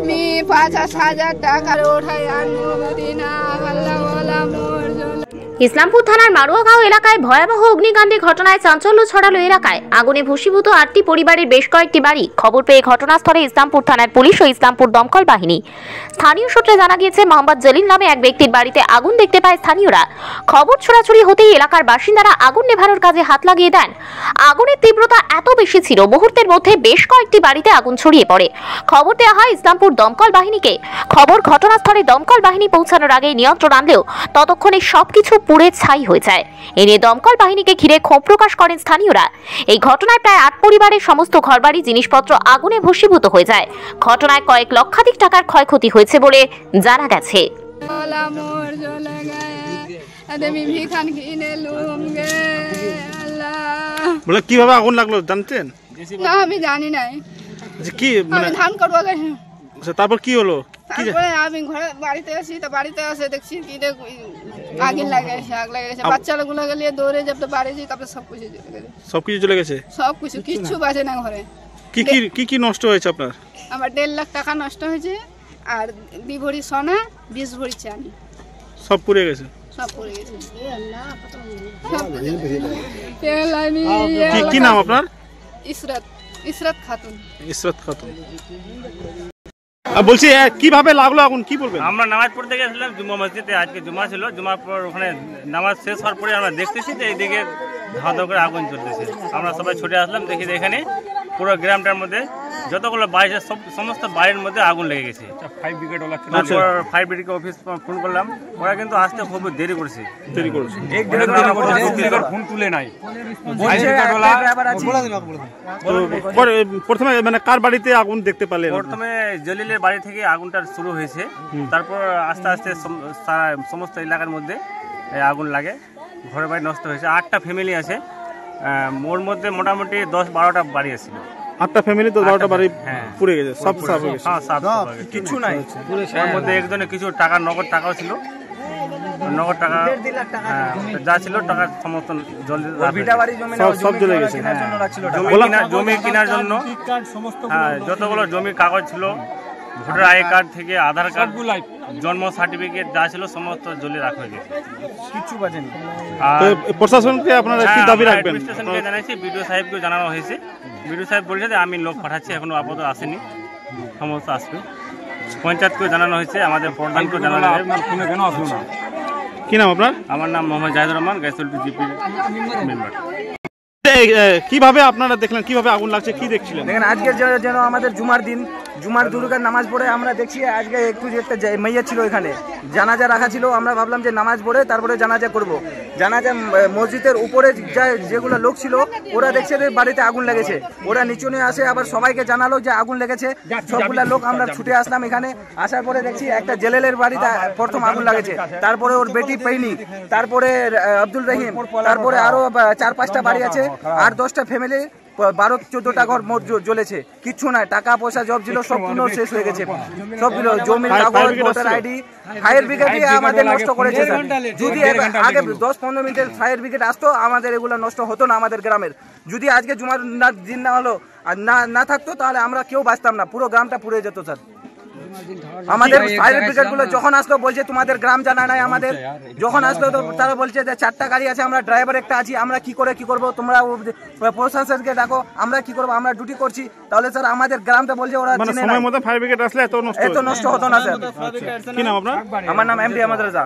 मी ৫০০০ টাকার ওঠাই অনুমতি না আল্লাহ ইসলামপুর থানার মারুয়াগাঁও এলাকায় ভয়াবহ অগ্নিকাণ্ডের ঘটনায় চাঞ্চল্য ছড়ালো এলাকায়। আগুনে ভস্মীভূত ৮টি পরিবারের বেশ কয়েকটি বাড়ি। খবর পেয়ে ঘটনাস্থলে ইসলামপুর থানার পুলিশ ও ইসলামপুর দমকল বাহিনী। স্থানীয় সূত্রে জানা গিয়েছে, মোহাম্মদ জলিল নামে এক ব্যক্তির বাড়িতে আগুন দেখতে পায় স্থানীয়রা। খবর ছড়াছড়ি হতেই এলাকার বাসিন্দারা আগুন নেভানোর কাজে হাত লাগিয়ে দেন। আগুনের তীব্রতা এত বেশি ছিল, মুহূর্তের মধ্যে বেশ কয়েকটি বাড়িতে আগুন ছড়িয়ে পড়ে। খবর দেওয়া হয় ইসলামপুর দমকল বাহিনীকে। ঘটনাস্থলে দমকল বাহিনী পৌঁছানোর আগেই নিয়ন্ত্রণ আনলেও ততক্ষণে সবকিছু পুড়ে ছাই হয়ে যায়। এ নিয়ে দমকল বাহিনীকে ঘিরে ক্ষোভ প্রকাশ করেন স্থানীয়রা। এই ঘটনায় প্রায় ৮ পরিবারের সমস্ত ঘরবাড়ি জিনিসপত্র আগুনে ভস্মীভূত হয়ে যায়। ঘটনায় কয়েক লক্ষাধিক টাকার ক্ষয়ক্ষতি হয়েছে বলে জানা গেছে। কিভাবে আগুন লাগলো জানতেন? না, আমি জানি না। কি মানে ধান কাটবো গেছে। তারপর কি হলো? তারপরে আমি ঘরে বাড়িতে আসি, তো বাড়িতে আসে দেখছি কি আগুন লাগেছে, আগ লেগেছে। বাচ্চাগুলো গেলে দৌড়ে যাবে বাড়ি যাই, তারপরে সবকিছু চলে গেছে। সবকিছু কিচ্ছু বাঁচে না ঘরে। কি কি নষ্ট হয়েছে আপনার? আমার 1.5 লাখ টাকা নষ্ট হয়েছে, আর 2 ভরি সোনা, 20 ভরি চাঁদি সব পুড়ে গেছে। সব পুড়ে গেছে। কি নাম আপনার? ইসরাত খাতুন। বলছি কিভাবে লাগলো আগুন, কি বলবেন? আমরা নামাজ পড়তে গেছিলাম জুম্মা মসজিদে, আজকে জুম্মা ছিল। জুম্মার পর ওখানে নামাজ শেষ হওয়ার পরে আমরা দেখতেছি যে এইদিকে ধাঁ ধাঁ করে আগুন চলতেছে। আমরা সবাই ছুটে আসলাম, দেখি এখানে পুরো গ্রামটার মধ্যে যতগুলো বাড়ি সমস্ত বাড়ির মধ্যে আগুন লেগে গেছে। ফায়ার ব্রিগেড অফিস ফোন করলাম, ওরা কিন্তু আসতে খুব দেরি করেছে। ফোন তুলে নাই। প্রথমে মানে কার বাড়িতে আগুন দেখতে পেলেন? প্রথমে জলিলের বাড়ি থেকে আগুনটা শুরু হয়েছে, তারপর আস্তে আস্তে সমস্ত এলাকার মধ্যে আগুন লাগে। ঘরে বাড়ি নষ্ট হয়েছে। 8টা ফ্যামিলি আছে, ওর মধ্যে মোটামুটি 10-12টা বাড়ি আছে। 8টা ফ্যামিলি তো 12টা বাড়ি পুড়ে গেছে, সব সাফ হয়ে গেছে। কিছু নাই। ওর মধ্যে একজনের কিছু টাকা, নগদ টাকাও ছিল। নগদ টাকা যা ছিল টাকা সমস্ত সব জ্বলে গেছে। জমি কেনার জন্য যতগুলো জমির কাগজ ছিল, ভোটার আই কার্ড থেকে আধার কার্ড, জন্ম সার্টিফিকেট যা ছিল সমস্ত জ্বলে রাখা হয়ে গেছে, কিছু বাজেনি। প্রশাসনকে আপনারা কি দাবি রাখবেন? প্রশাসনকে জানাইছি, বিডিও সাহেবকেও জানানো হয়েছে। বিডিও সাহেব বলেছে যে আমি লোক পাঠাচ্ছি, এখনো আপাতত আসেনি, সমস্ত আসবে। পঞ্চায়েতকেও জানানো হয়েছে, আমাদের প্রধানকেও জানানো হয়েছে। কি নাম আপনার? আমার নাম মোহাম্মদ জাহিদুর রহমান, গাইসুলটি জিপি মেম্বার। কিভাবে আপনারা দেখলেন, কিভাবে আগুন লাগছে, কি দেখছিলেন? দেখেন, আজকে যেন আমাদের জুমার দিন, জুমার দুর্গার নামাজ পড়ে আমরা দেখছি আজকে একটু একটা মাইয়া ছিল এখানে, জানাজা রাখা ছিল। আমরা ভাবলাম যে নামাজ পড়ে তারপরে জানাজা করব। জানাজা মসজিদের উপরে যেগুলো লোক ছিল ওরা দেখছে যে বাড়িতে আগুন লেগেছে। ওরা নিচু নিয়ে আসে, আবার সবাইকে জানালো যে আগুন লেগেছে। সবগুলা লোক আমরা ছুটে আসলাম এখানে। আসার পরে দেখছি একটা জেলেলের বাড়িতে প্রথম আগুন লাগেছে, তারপরে ওর বেটি পেইনি, তারপরে আব্দুল রহিম, তারপরে আরো 4-5টা বাড়ি আছে, 8-10টা ফ্যামিলি, 12-14টা ঘর মোট জ্বলেছে। কিচ্ছু নাই, টাকা পয়সা জব ছিল সবগুলো শেষ হয়ে গেছে। সবগুলো জমির কাগজ, ভোটার আইডি, ফায়ার ব্রিগেডই আমাদের নষ্ট করেছে। যদি আগে 10-15 মিনিটের ফায়ার ব্রিগেড আসতো, আমাদের এগুলো নষ্ট হতো না আমাদের গ্রামের। যদি আজকে জুমার দিন না হলো আর না থাকতো, তাহলে আমরা কেউ বাঁচতাম না, পুরো গ্রামটা পুড়ে যেত স্যার। আমাদের ফায়ার ব্রিগেড গুলো যখন আসলো বলছে তোমাদের গ্রাম জানা নাই। আমাদের যখন আসলো তো তারা বলছে যে 4টা গাড়ি আছে, আমরা ড্রাইভার একটা আছি, আমরা কি করবো, তোমরা প্রশাসনকে ডাকো, আমরা কি করবো, আমরা ডিউটি করছি। তাহলে স্যার আমাদের গ্রামটা বলছে ওরা সময় মতো ফায়ার ব্রিগেড আসলে এত নষ্ট হতো না স্যার। কি নাম আপনার? আমার নাম এমডি আহমদ রাজা।